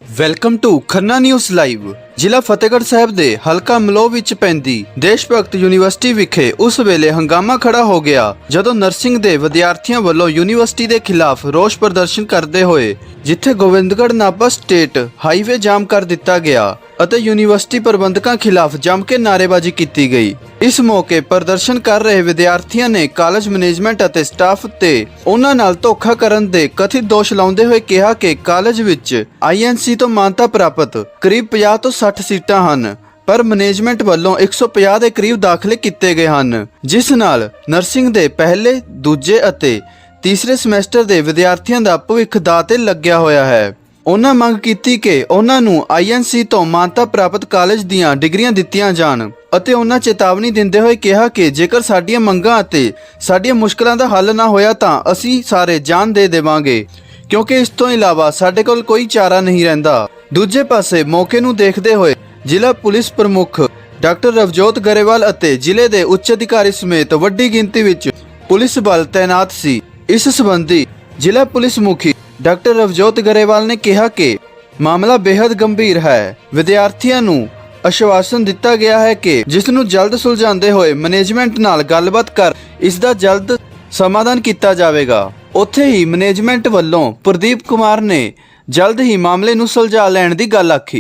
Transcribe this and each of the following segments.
Welcome to Khanna news live. ਜ਼ਿਲ੍ਹਾ ਫਤਿਹਗੜ੍ਹ ਸਾਹਿਬ ਦੇ ਹਲਕਾ ਮਲੋਹ ਵਿੱਚ ਪੈਂਦੀ ਦੇਸ਼ ਭਗਤ ਯੂਨੀਵਰਸਿਟੀ ਵਿਖੇ ਉਸ ਵੇਲੇ ਹੰਗਾਮਾ ਖੜਾ ਹੋ ਗਿਆ ਜਦੋਂ ਨਰਸਿੰਗ ਦੇ ਵਿਦਿਆਰਥੀਆਂ ਵੱਲੋਂ ਯੂਨੀਵਰਸਿਟੀ ਦੇ ਖਿਲਾਫ ਰੋਸ ਪ੍ਰਦਰਸ਼ਨ ਕਰਦੇ ਹੋਏ ਜਿੱਥੇ ਗੋਬਿੰਦਗੜ੍ਹ ਨਾਭਾ ਸਟੇਟ ਹਾਈਵੇ ਜਾਮ ਕਰ ਦਿੱਤਾ ਗਿਆ ਅਤੇ ਯੂਨੀਵਰਸਿਟੀ ਪ੍ਰਬੰਧਕਾਂ ਖਿਲਾਫ ਜੰਮ ਕੇ ਨਾਅਰੇਬਾਜ਼ੀ ਕੀਤੀ ਗਈ। ਇਸ ਮੌਕੇ ਪ੍ਰਦਰਸ਼ਨ ਕਰ ਰਹੇ ਵਿਦਿਆਰਥੀਆਂ ਨੇ ਕਾਲਜ ਮੈਨੇਜਮੈਂਟ ਅਤੇ ਸਟਾਫ ਤੇ ਉਹਨਾਂ ਨਾਲ ਧੋਖਾ ਕਰਨ ਦੇ ਕਥਿਤ ਦੋਸ਼ ਲਾਉਂਦੇ ਹੋਏ ਕਿਹਾ ਕਿ ਕਾਲਜ ਵਿੱਚ INC ਤੋਂ ਮਾਨਤਾ ਪ੍ਰਾਪਤ ਕਰੀਬ 50 ਤੋਂ 60 ਸੀਟਾਂ ਹਨ ਪਰ ਮੈਨੇਜਮੈਂਟ ਵੱਲੋਂ 150 ਦੇ ਕਰੀਬ ਦਾਖਲੇ ਕੀਤੇ ਗਏ ਹਨ, ਜਿਸ ਨਾਲ ਨਰਸਿੰਗ ਦੇ ਪਹਿਲੇ, ਦੂਜੇ ਅਤੇ ਤੀਸਰੇ ਸਮੈਸਟਰ ਦੇ ਵਿਦਿਆਰਥੀਆਂ ਦਾ ਭਵਿੱਖ ਦਾਅ ਤੇ ਲੱਗਿਆ ਹੋਇਆ ਹੈ। ਉਹਨਾਂ ਮੰਗ ਕੀਤੀ ਕਿ ਉਹਨਾਂ ਨੂੰ INC ਤੋਂ ਮਾਨਤਾ ਪ੍ਰਾਪਤ ਕਾਲਜ ਦੀਆਂ ਡਿਗਰੀਆਂ ਦਿੱਤੀਆਂ ਜਾਣ ਅਤੇ ਉਹਨਾਂ ਚੇਤਾਵਨੀ ਦਿੰਦੇ ਹੋਏ ਕਿਹਾ ਕਿ ਜੇਕਰ ਸਾਡੀਆਂ ਮੰਗਾਂ ਅਤੇ ਸਾਡੀਆਂ ਮੁਸ਼ਕਲਾਂ ਦਾ ਹੱਲ ਨਾ ਹੋਇਆ ਤਾਂ ਅਸੀਂ ਸਾਰੇ ਜਾਨ ਦੇ ਦੇਵਾਂਗੇ, ਕਿਉਂਕਿ ਇਸ ਤੋਂ ਇਲਾਵਾ ਸਾਡੇ ਕੋਲ ਕੋਈ ਚਾਰਾ ਨਹੀਂ ਰਹਿੰਦਾ। ਦੂਜੇ ਪਾਸੇ ਮੌਕੇ ਨੂੰ ਦੇਖਦੇ ਹੋਏ ਜ਼ਿਲ੍ਹਾ ਪੁਲਿਸ ਪ੍ਰਮੁੱਖ ਡਾਕਟਰ ਰਵਜੋਤ ਗਰੇਵਾਲ ਅਤੇ ਜ਼ਿਲ੍ਹੇ ਦੇ ਉੱਚ ਅਧਿਕਾਰੀ ਸਮੇਤ ਵੱਡੀ ਗਿਣਤੀ ਵਿੱਚ ਪੁਲਿਸ ਬਲ ਤੈਨਾਤ ਸੀ। ਇਸ ਸੰਬੰਧੀ ਜ਼ਿਲ੍ਹਾ ਪੁਲਿਸ ਮੁਖੀ ਡਾਕਟਰ ਰਵਜੋਤ ਗਰੇਵਾਲ ਨੇ ਕਿਹਾ ਕਿ ਮਾਮਲਾ ਬੇहद ਗੰਭੀਰ ਹੈ। ਵਿਦਿਆਰਥੀਆਂ ਨੂੰ ਆਸ਼ਵਾਸਨ ਦਿੱਤਾ ਗਿਆ ਹੈ ਕਿ ਜਿਸ ਨੂੰ ਜਲਦ ਸੁਲਝਾਉਂਦੇ ਹੋਏ ਮੈਨੇਜਮੈਂਟ ਨਾਲ ਗੱਲਬਾਤ ਕਰ ਇਸ ਦਾ ਜਲਦ ਸਮਾਧਾਨ ਕੀਤਾ ਜਾਵੇਗਾ। ਉੱਥੇ ਹੀ ਮੈਨੇਜਮੈਂਟ ਵੱਲੋਂ ਪ੍ਰਦੀਪ ਕੁਮਾਰ ਨੇ जल्द ही मामले ਨੂੰ सुलझा ਲੈਣ ਦੀ ਗੱਲ आखी।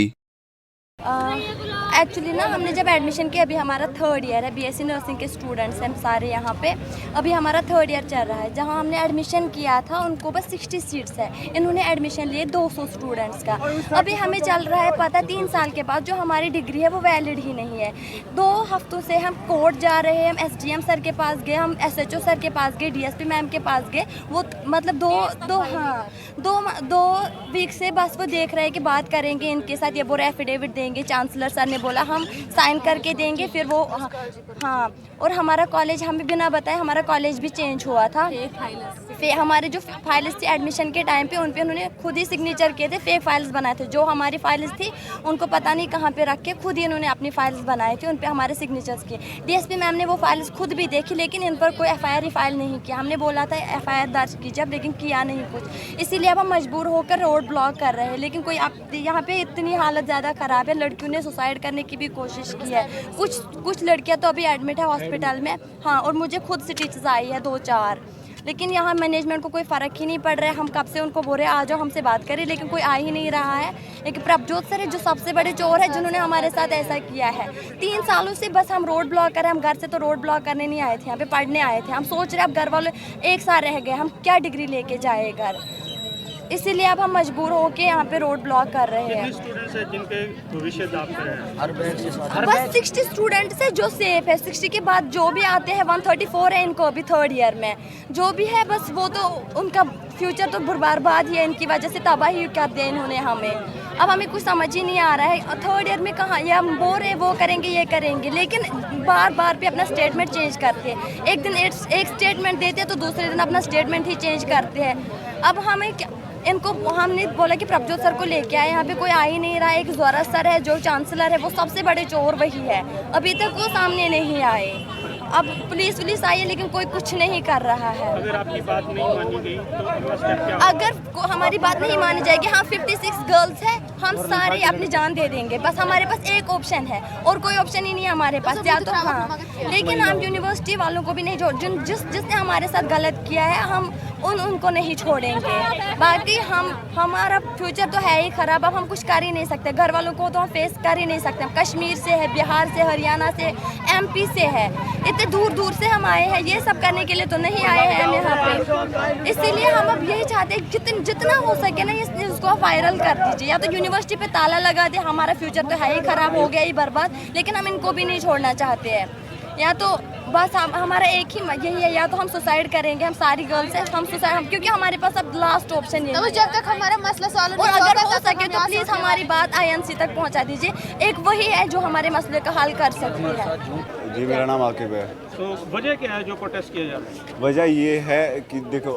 एक्चुअली ना हमने जब एडमिशन किया, अभी हमारा 3rd ईयर है, BSc नर्सिंग के स्टूडेंट्स हैं हम सारे यहाँ पे। अभी हमारा 3rd ईयर चल रहा है। जहाँ हमने एडमिशन किया था उनको बस 60 सीट्स है, इन्होंने एडमिशन लिए 200 स्टूडेंट्स का। अभी हमें चल रहा है पता 3 साल के बाद जो हमारी डिग्री है वो वैलिड ही नहीं है। 2 हफ्तों से हम कोर्ट जा रहे हैं, हम SDM सर के पास गए, हम SHO सर के पास गए, DSP मैम के पास गए। वो मतलब दो वीक से बस वो देख रहे हैं कि बात करेंगे इनके साथ, ये बोले एफिडेविट देंगे। चांसलर सर ने बोला हम साइन करके देंगे, फिर वो हाँ। और हमारा कॉलेज हमें बिना बताए हमारा कॉलेज भी चेंज हुआ था। हमारे जो फाइल्स थी एडमिशन के टाइम पे उन पे उन्होंने खुद ही सिग्नेचर किए थे, फेक फाइल्स बनाए थे। जो हमारी फाइल्स थी उनको पता नहीं कहाँ पे रख के खुद ही इन्होंने अपनी फाइल्स बनाए थे, उन पे हमारे सिग्नेचर्स किए। DSP मैम ने वो फाइल्स खुद भी देखी लेकिन इन पर कोई FIR ही फाइल नहीं किया। हमने बोला था FIR दर्ज कीजिए अब, लेकिन किया नहीं कुछ। इसीलिए अब हम मजबूर होकर रोड ब्लॉक कर रहे हैं। लेकिन कोई अब यहाँ पे इतनी हालत ज़्यादा ख़राब है, लड़कियों ने सुसाइड करने की भी कोशिश की है। कुछ लड़कियाँ तो अभी एडमिट है हॉस्पिटल में। हाँ, और मुझे खुद स्टिचेस आई है 2-4, लेकिन यहाँ मैनेजमेंट को कोई फ़र्क ही नहीं पड़ रहा है। हम कब से उनको बोल रहे हैं आ जाओ हमसे बात करें, लेकिन कोई आ ही नहीं रहा है। लेकिन प्रभजोत सर है जो सबसे बड़े चोर है जिन्होंने हमारे साथ ऐसा किया है। 3 सालों से बस हम रोड ब्लॉक कर रहे हैं। हम घर से तो रोड ब्लॉक करने नहीं आए थे, यहाँ पे पढ़ने आए थे। हम सोच रहे अब घर वाले एक साल रह गए, हम क्या डिग्री लेके जाए घर, इसीलिए अब हम मजबूर होके यहाँ पे रोड ब्लॉक कर रहे हैं। स्टूडेंट्स हैं जिनके भविष्य दांव पर है। बस 60 स्टूडेंट्स है जो सेफ है। 60 के बाद जो भी आते हैं 134 है इनको अभी 3rd ईयर में जो भी है, बस वो तो उनका फ्यूचर तो बर्बाद ही है। इनकी वजह से तबाही कर दिया इन्होंने हमें। अब हमें कुछ समझ ही नहीं आ रहा है। 3rd ईयर में कहाँ ये हम बोल रहे वो करेंगे ये करेंगे, लेकिन बार पे अपना स्टेटमेंट चेंज करते हैं। एक दिन एक स्टेटमेंट देते हैं तो दूसरे दिन अपना स्टेटमेंट ही चेंज करते हैं। अब हमें इनको हमने बोला कि प्रभजोत सर को लेके आए, यहाँ पे कोई आ ही नहीं रहा है। एक ज़ोरा सर है जो चांसलर है, वो सबसे बड़े चोर वही है। अभी तक वो सामने नहीं आए। अब पुलिस आई है लेकिन कोई कुछ नहीं कर रहा है। अगर आपकी बात नहीं मानी गई तो अगला स्टेप क्या? अगर हमारी बात नहीं मानी जाएगी, हाँ 56 गर्ल्स है, हम सारे अपनी जान दे देंगे। बस हमारे पास एक ऑप्शन है और कोई ऑप्शन ही नहीं है हमारे पास, या तो हाँ। लेकिन हम यूनिवर्सिटी वालों को भी नहीं छोड़, जिसने हमारे साथ गलत किया है हम उनको नहीं छोड़ेंगे। बाकी हमारा फ्यूचर तो है ही ख़राब। अब हम कुछ कर ही नहीं सकते, घर वालों को तो हम फेस कर ही नहीं सकते। हम कश्मीर से है, बिहार से, हरियाणा से, MP से है, इतने दूर से हम आए हैं। ये सब करने के लिए तो नहीं आए हैं हम यहाँ पे। इसीलिए हम अब यही चाहते हैं जितना हो सके ना इसको वायरल कर दीजिए, या तो यूनिवर्सिटी पे ताला लगा दे। हमारा फ्यूचर तो है ही ख़राब, हो गया ही बर्बाद, लेकिन हम इनको भी नहीं छोड़ना चाहते हैं। या तो बस हमारा एक ही यही है, या तो हम सुसाइड करेंगे, हम सारी गर्ल्स हैं, हम सुसाइड, क्योंकि हमारे पास अब लास्ट ऑप्शन ये है। जब तक हमारा मसला सॉल्व और अगर हो सके तो प्लीज़ हमारी बात INC तक पहुंचा दीजिए। एक वही है जो हमारे मसले का हल कर सकती है। जी, मेरा नाम आकिब है। तो वजह क्या है जो प्रोटेस्ट किया जा रहा है? वजह ये है कि देखो,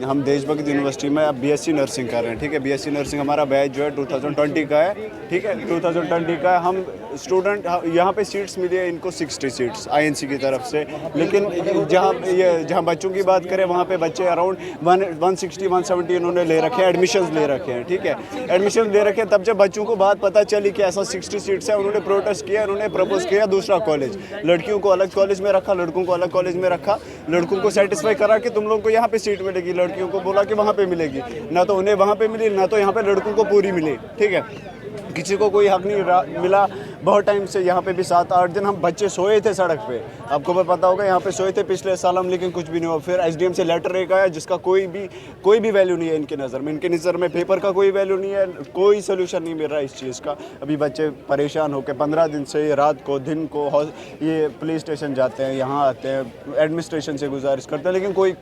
हम देशभक्त यूनिवर्सिटी में अब बीएससी नर्सिंग कर रहे हैं, ठीक है। बीएससी नर्सिंग हमारा बैच जो है 2020 का है, ठीक है, 2020 का है। हम स्टूडेंट यहाँ पे सीट्स मिली है इनको 60 सीट्स आईएनसी की तरफ से, लेकिन जहाँ बच्चों की बात करें वहाँ पे बच्चे अराउंड 160-170 इन्होंने ले रखे हैं, एडमिशन्स ले रखे हैं, ठीक है, एडमिशन ले रखे हैं। तब जब बच्चों को बात पता चली कि ऐसा 60 सीट्स है, उन्होंने प्रोटेस्ट किया, उन्होंने प्रपोज किया दूसरा कॉलेज, लड़कियों को अलग कॉलेज में रखा, लड़कों को अलग कॉलेज में रखा, लड़कों को सेटिस्फाई करा कि तुम लोगों को यहाँ पे सीट मिलेगी, लड़कियों को बोला कि वहाँ पे मिलेगी। ना तो उन्हें वहाँ पे मिली, ना तो यहाँ पे लड़कों को पूरी मिली, ठीक है। किसी को कोई हक नहीं मिला। बहुत टाइम से यहाँ पे भी 7-8 दिन हम बच्चे सोए थे सड़क पे, आपको पता होगा, यहाँ पे सोए थे पिछले साल हम, लेकिन कुछ भी नहीं हुआ। फिर एसडीएम से लेटर एक आया जिसका कोई भी वैल्यू नहीं है इनकी नज़र में, इनकी नज़र में पेपर का कोई वैल्यू नहीं है, कोई सोल्यूशन नहीं मिल रहा है इस चीज़ का। अभी बच्चे परेशान होकर 15 दिन से रात को दिन को ये पुलिस स्टेशन जाते हैं, यहाँ आते हैं, एडमिनिस्ट्रेशन से गुजारिश करते हैं, लेकिन कोई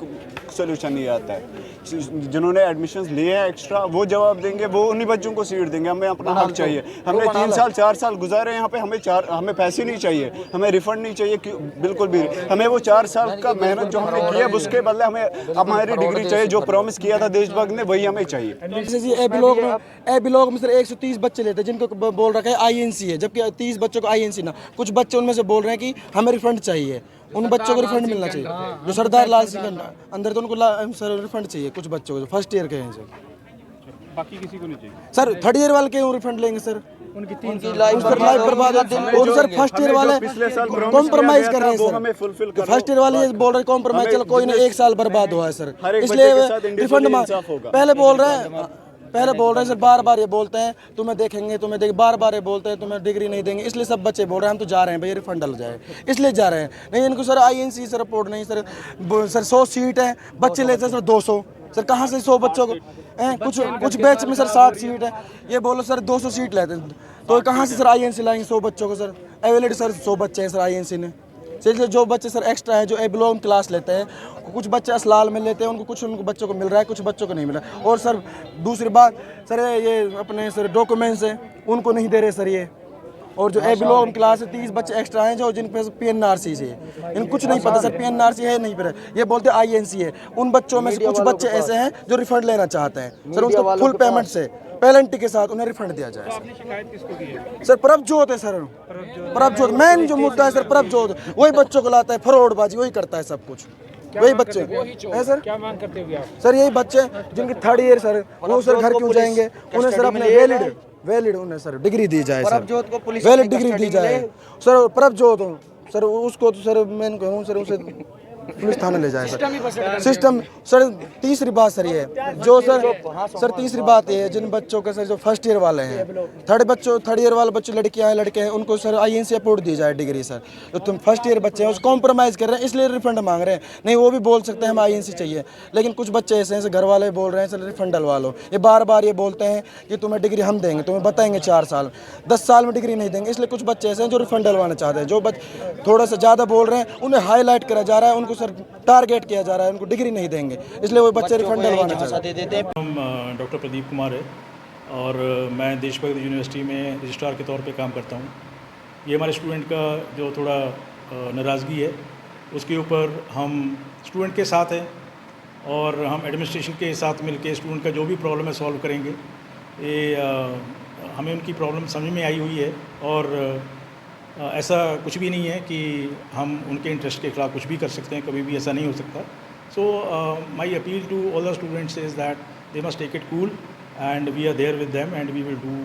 सोल्यूशन नहीं आता है। जिन्होंने एडमिशन्स लिए हैं एक्स्ट्रा वो जवाब देंगे, वो उन्हीं बच्चों को सीट देंगे। हमें अपना हक चाहिए। हमने 3 साल 4 साल गुजारे यहाँ पे, हमें पैसे नहीं चाहिए, हमें रिफंड नहीं चाहिए बिल्कुल भी। हमें वो 4 साल का मेहनत जो हमने किया है उसके बदले हमें हमारी डिग्री चाहिए, जो प्रॉमिस किया था देशभक्त ने वही हमें चाहिए। ए ब्लॉक में सर 130 बच्चे लेते हैं जिनको बोल रखा है आईएनसी है, जबकि 30 बच्चों को आईएनसी ना, कुछ बच्चे उनमें से बोल रहे हैं कि हमें रिफंड चाहिए, उन बच्चों को रिफंड मिलना चाहिए जो सरदार लाल सिंह अंदर, तो उनको सर रिफंड चाहिए कुछ बच्चों को, फर्स्ट ईयर के हैं सर, बाकी किसी को नहीं चाहिए। सर थर्ड ईयर वाले के रिफंड लेंगे सर, उनकी लाइफ बर्बाद होती है। और सर फर्स्ट ईयर वाले कॉम्प्रोमाइज कर रहे हैं सर, फर्स्ट ईयर वाले ये बोल रहे हैं कॉम्प्रोमाइज, चलो कोई नहीं, 1 साल बर्बाद हुआ है सर, इसलिए रिफंड पहले बोल रहे हैं सर, बार बार ये बोलते हैं तुम्हें देखेंगे, बार बार ये बोलते हैं तुम्हें डिग्री नहीं देंगे, इसलिए सब बच्चे बोल रहे हैं हम तो जा रहे हैं भैया, रिफंड डल जाए, इसलिए जा रहे हैं। नहीं इनको सर आईएनसी सर रिपोर्ट नहीं सर 100 सीट है, बच्चे लेते हैं सर 200, सर कहाँ से 100 बच्चों को कुछ बैच में सर 60 सीट है, ये बोलो सर 200 सीट लेते हैं, तो कहाँ से सर आईएनसी लाएंगे 100 बच्चों को सर, अवेलेबल सर 100 बच्चे हैं सर आईएनसी ने, इसलिए जो बच्चे सर एक्स्ट्रा है जो ए ब्लॉक क्लास लेते हैं, कुछ बच्चे असलाल में लेते हैं, उनको बच्चों को मिल रहा है, कुछ बच्चों को नहीं मिल रहा है। और सर दूसरी बात सर ये अपने सर डॉक्यूमेंट्स हैं उनको नहीं दे रहे सर ये, और जो ए ब्लॉक क्लास है 30 बच्चे एक्स्ट्रा हैं जो जिन पे पीएनआरसी से इनको कुछ नहीं पता सर, पीएनआरसी है नहीं पता, ये बोलते हैं आईएनसी है। उन बच्चों में से कुछ बच्चे ऐसे हैं जो रिफंड लेना चाहते हैं सर, उनका फुल पेमेंट से पेनल्टी के साथ उन्हें रिफंड दिया जाए। आपने शिकायत किसको की है? सर प्रभजोत है सर, प्रभजोत मेन जो मुद्दा है सर, प्रभजोत वही बच्चों को लाता है, फ्रॉडबाजी वही करता है सब कुछ, वही बच्चे हैं सर। क्या मांग करते हो आप? सर यही बच्चे जिनकी 3rd ईयर सर, वो सर घर क्यों जाएंगे, उन्हें सर अपने वैलिड उन्हें सर डिग्री दी जाए सर, वैलिड डिग्री दी जाए सर। प्रभजोत सर उसको तो सर मैं कहूँ सर उसे पुलिस थाने ले जाए सर, सिस्टम सर। तीसरी बात सर ये जो सर तीसरी बात ये है जिन बच्चों के सर जो फर्स्ट ईयर वाले हैं, थर्ड ईयर वाले बच्चे लड़कियां हैं लड़के हैं, उनको सर आईएनसी अप्रूव दी जाए डिग्री सर। जो तुम फर्स्ट ईयर बच्चे हैं उस कॉम्प्रोमाइज़ कर रहे हैं इसलिए रिफंड मांग रहे हैं, नहीं वो भी बोल सकते हैं हम आईएनसी चाहिए, लेकिन कुछ बच्चे ऐसे हैं घर वाले बोल रहे हैं सर रिफंड डलवा लो, ये बार बार ये बोलते हैं कि तुम्हें डिग्री हम देंगे, तुम्हें बताएंगे 4 साल 10 साल में डिग्री नहीं देंगे, इसलिए कुछ बच्चे ऐसे हैं जो रिफंड डलवाना चाहते हैं। जो थोड़ा सा ज़्यादा बोल रहे हैं उन्हें हाईलाइट करा जा रहा है, उनको सर टारगेट किया जा रहा है, उनको डिग्री नहीं देंगे, इसलिए वो बच्चे रिफंड डलवाना चाहते हैं। हम डॉक्टर प्रदीप कुमार है और मैं देशभक्त यूनिवर्सिटी में रजिस्ट्रार के तौर पे काम करता हूँ। ये हमारे स्टूडेंट का जो थोड़ा नाराज़गी है उसके ऊपर हम स्टूडेंट के साथ हैं और हम एडमिनिस्ट्रेशन के साथ मिलके स्टूडेंट का जो भी प्रॉब्लम है सॉल्व करेंगे। ये हमें उनकी प्रॉब्लम समझ में आई हुई है और ऐसा कुछ भी नहीं है कि हम उनके इंटरेस्ट के खिलाफ कुछ भी कर सकते हैं, कभी भी ऐसा नहीं हो सकता। So my appeal to all the students is that they must take it cool and we are there with them and we will do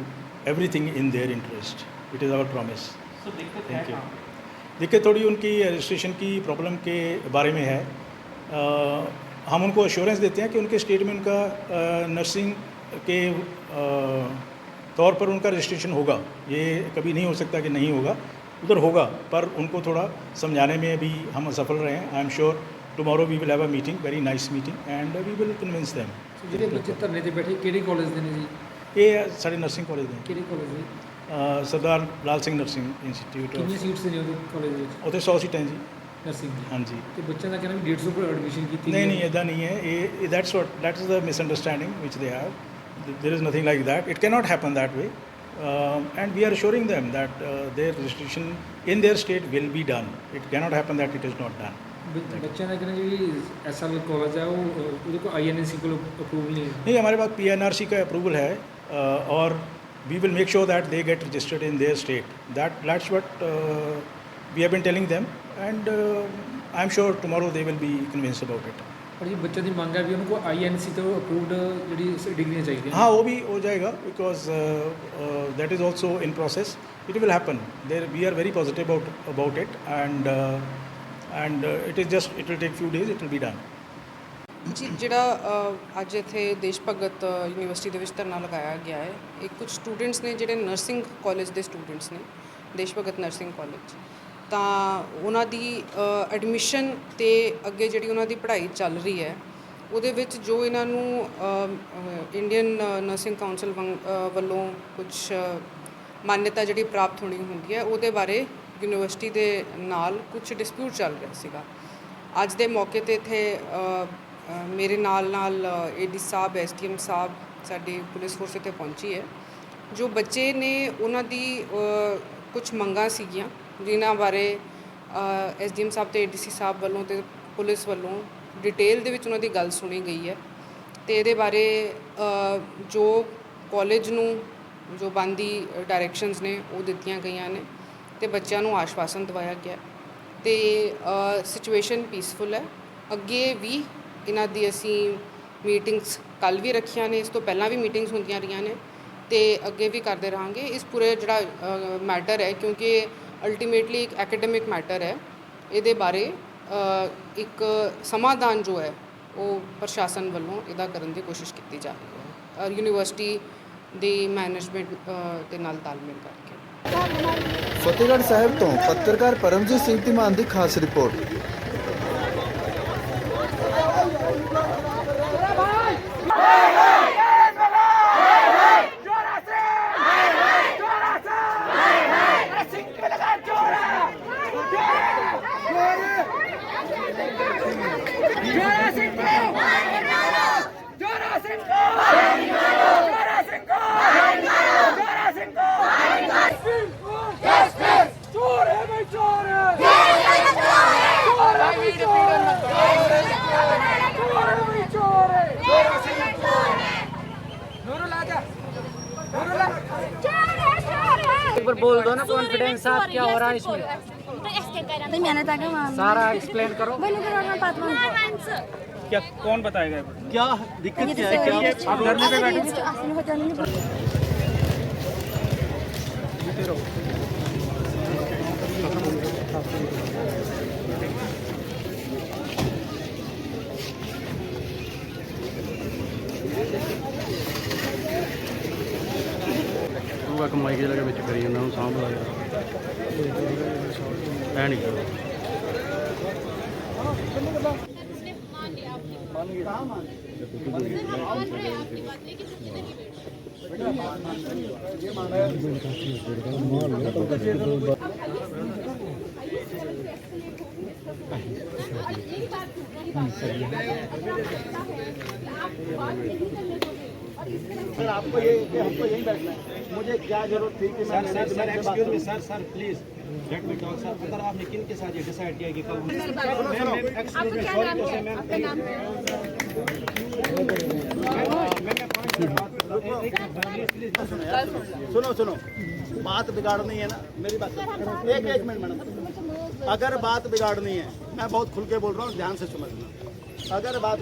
everything in their interest, it is our promise. Thank you. देखिए थोड़ी उनकी registration की problem के बारे में है, हम उनको अश्योरेंस देते हैं कि उनके स्टेट में उनका नर्सिंग के तौर पर उनका रजिस्ट्रेशन होगा, ये कभी नहीं हो सकता कि नहीं होगा, उधर होगा, पर उनको थोड़ा समझाने में भी हम असफल रहे हैं। I am sure tomorrow we will have a meeting, very nice meeting and we will convince them. ਜਿਹੜੇ ਬੱਚੇ ਧਰਨੇ ਤੇ ਬੈਠੇ ਕਿਹੜੇ ਕਾਲਜ ਦੇ ਨੇ ਜੀ? ये साढ़े नर्सिंग कॉलेज हैं, ਕਿਹੜੇ ਕਾਲਜ ਦੇ? सरदार लाल सिंह नर्सिंग इंस्टीट्यूट ਕਿੰਨੀ ਸੀਟਸ ਨੇ ਉਹਦੇ ਕਾਲਜ ਵਿੱਚ ਉੱਥੇ 100 ਸੀਟਾਂ ਜੀ। ਨਰਸਿੰਗ ਦੀ? हाँ जी। ਤੇ ਬੱਚਿਆਂ ਦਾ ਕਹਿਣਾ ਵੀ 150 ਪਰ ਐਡਮਿਸ਼ਨ ਕੀਤੀ नहीं नहीं ऐसा नहीं है, ये that is the misunderstanding which they have, there is nothing like that, it can not happen that way. And we are assuring them that their registration in their state will be done. It cannot happen that it is not done. ਬੱਚਿਆਂ ਦਾ ਕਹਿੰਦੇ ਜਿਹੜੀ SL college ਹੈ ਉਹ ਉਹਦੇ ਕੋਲ INC ਕੋਲ approval ਨਹੀਂ ਹੈ नहीं, हमारे पास PNRC का अप्रूवल है और we will make sure that they get registered in their state. That's what we have been telling them, and I'm sure tomorrow they will be convinced about it. ਪਰ ਜੀ ਬੱਚਿਆਂ ਦੀ ਮੰਗ ਹੈ ਵੀ ਉਹਨਾਂ ਕੋਲ INC ਤੋਂ ਅਪਰੂਵਡ ਜਿਹੜੀ ਡਿਗਰੀਆਂ ਚਾਹੀਦੀਆਂ हाँ, वो भी हो जाएगा because that is also in process. It will happen. There we are very positive about it, and it will take few days. It will be done. ਜੀ ਜਿਹੜਾ ਅੱਜ ਇੱਥੇ ਦੇਸ਼ ਭਗਤ ਯੂਨੀਵਰਸਿਟੀ ਦੇ ਵਿੱਚ ਧਰਨਾ ਲਗਾਇਆ ਗਿਆ ਹੈ, ਇਹ ਕੁਝ ਸਟੂਡੈਂਟਸ ਨੇ ਜਿਹੜੇ ਨਰਸਿੰਗ ਕਾਲਜ ਦੇ ਸਟੂਡੈਂਟਸ ਨੇ, ਦੇਸ਼ ਭਗਤ ਨਰਸਿੰਗ ਕਾਲਜ, ਤਾਂ ਉਹਨਾਂ ਦੀ ਐਡਮਿਸ਼ਨ ਤੇ ਅੱਗੇ ਜਿਹੜੀ ਉਹਨਾਂ ਦੀ ਪੜ੍ਹਾਈ ਚੱਲ ਰਹੀ ਹੈ ਉਹਦੇ ਵਿੱਚ ਜੋ ਇਹਨਾਂ ਨੂੰ ਇੰਡੀਅਨ ਨਰਸਿੰਗ ਕਾਉਂਸਲ ਵੱਲੋਂ ਕੁਝ ਮਾਨਤਾ ਜਿਹੜੀ ਪ੍ਰਾਪਤ ਹੋਣੀ ਹੁੰਦੀ ਹੈ ਉਹਦੇ ਬਾਰੇ ਯੂਨੀਵਰਸਿਟੀ ਦੇ ਨਾਲ ਕੁਝ ਡਿਸਪਿਊਟ ਚੱਲ ਰਿਹਾ ਸੀਗਾ। ਅੱਜ ਦੇ ਮੌਕੇ 'ਤੇ ਇੱਥੇ ਮੇਰੇ ਨਾਲ AD ਸਾਹਿਬ, SDM ਸਾਹਿਬ, ਸਾਡੀ ਪੁਲਿਸ ਫੋਰਸ ਇੱਥੇ ਪਹੁੰਚੀ ਹੈ। ਜੋ ਬੱਚੇ ਨੇ ਉਹਨਾਂ ਦੀ ਕੁਝ ਮੰਗਾਂ ਸੀਗੀਆਂ ਜਿਨ੍ਹਾਂ ਬਾਰੇ SDM ਸਾਹਿਬ ਤੇ ADC ਸਾਹਿਬ ਵੱਲੋਂ ਤੇ ਪੁਲਿਸ ਵੱਲੋਂ ਡਿਟੇਲ ਦੇ ਵਿੱਚ ਉਹਨਾਂ ਦੀ ਗੱਲ ਸੁਣੀ ਗਈ ਹੈ ਤੇ ਇਹਦੇ ਬਾਰੇ ਜੋ ਕਾਲਜ ਨੂੰ ਜੋ ਬਣਦੀ ਡਾਇਰੈਕਸ਼ਨਸ ਨੇ ਉਹ ਦਿੱਤੀਆਂ ਗਈਆਂ ਨੇ ਤੇ ਬੱਚਿਆਂ ਨੂੰ ਆਸ਼ਵਾਸਨ ਦਿਵਾਇਆ ਗਿਆ ਤੇ ਸਿਚੁਏਸ਼ਨ ਪੀਸਫੁਲ ਹੈ। ਅੱਗੇ ਵੀ ਇਹਨਾਂ ਦੀ ਅਸੀਂ ਮੀਟਿੰਗਸ ਕੱਲ੍ਹ ਵੀ ਰੱਖੀਆਂ ਨੇ, ਇਸ ਤੋਂ ਪਹਿਲਾਂ ਵੀ ਮੀਟਿੰਗਸ ਹੁੰਦੀਆਂ ਰਹੀਆਂ ਨੇ ਤੇ ਅੱਗੇ ਵੀ ਕਰਦੇ ਰਹਾਂਗੇ। ਇਸ ਪੂਰੇ ਜਿਹੜਾ ਮੈਟਰ ਹੈ, ਕਿਉਂਕਿ ਅਲਟੀਮੇਟਲੀ ਇੱਕ ਐਕੈਡਮਿਕ ਮੈਟਰ ਹੈ, ਇਹਦੇ ਬਾਰੇ ਇੱਕ ਸਮਾਧਾਨ ਜੋ ਹੈ ਉਹ ਪ੍ਰਸ਼ਾਸਨ ਵੱਲੋਂ ਇਹਦਾ ਕਰਨ ਦੀ ਕੋਸ਼ਿਸ਼ ਕੀਤੀ ਜਾ ਰਹੀ ਹੈ ਯੂਨੀਵਰਸਿਟੀ ਦੀ ਮੈਨੇਜਮੈਂਟ ਦੇ ਨਾਲ ਤਾਲਮੇਲ ਕਰਕੇ। ਫਤਿਹਗੜ੍ਹ ਸਾਹਿਬ ਤੋਂ ਪੱਤਰਕਾਰ ਪਰਮਜੀਤ ਸਿੰਘ ਧੀਮਾਨ ਦੀ ਖਾਸ ਰਿਪੋਰਟ। बोल दो ना कॉन्फिडेंस साथ क्या हो रहा है इसमें सारा एक्सप्लेन करो। क्या कौन बताएगा? क्या दिक्कत क्या है? क्या आप धरने पे बैठे कमाई की जगह ਵਿੱਚ ਕਰੀ ਜਾਂਦਾ ਉਹਨੂੰ ਸਾਂਭ ਲਾ ਯਾਰ ਐ ਨਹੀਂ ਕਰੋ सर आपको ये हमको यहीं बैठना है, मुझे क्या जरूरत थी कि मैं excuse me sir please let me talk sir. Sir आपने किन के साथ ये डिसाइड किया कि कल सुनो बात बिगाड़नी है ना, मेरी बात एक मिनट मैडम, अगर बात बिगाड़नी है, मैं बहुत खुल के बोल रहा हूँ, ध्यान से समझना, अगर बात